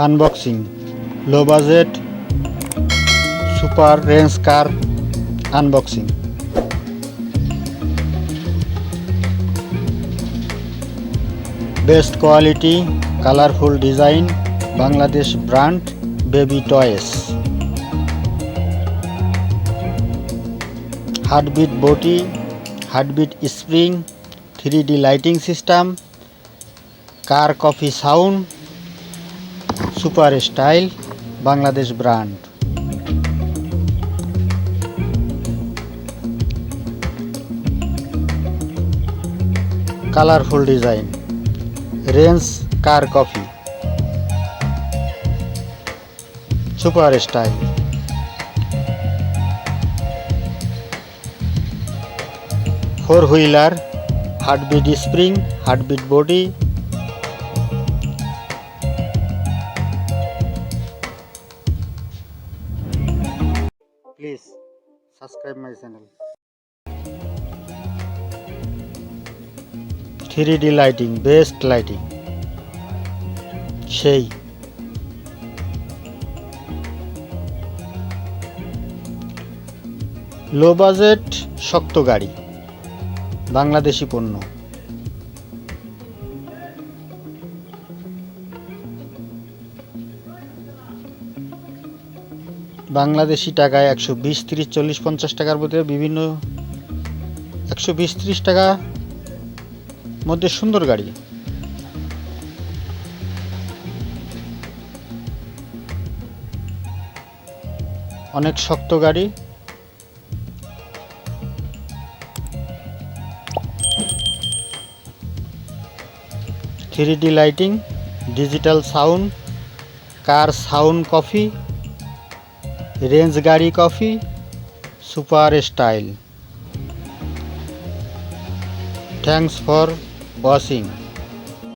Unboxing low budget super range car unboxing. Best quality colourful design Bangladesh brand baby toys. Heartbeat body, heartbeat spring, 3D lighting system, car coffee sound, super style Bangladesh brand. Colourful design range car coffee, super style. Four wheeler, heartbeat spring, heartbeat body. Please subscribe my channel. 3D lighting, best lighting সেই। Low budget শক্ত গাড়ি বাংলাদেশি পণ্য। বাংলাদেশি টাকায় 120, 30, 40, 50 টাকার মধ্যে বিভিন্ন 120, 30 টাকা মধ্যে সুন্দর গাড়ি। অনেক শক্ত গাড়ি। থ্রি লাইটিং, ডিজিটাল সাউন্ড, কার সাউন্ড কফি, রেঞ্জ গাড়ি coffee, super style. Thanks for watching.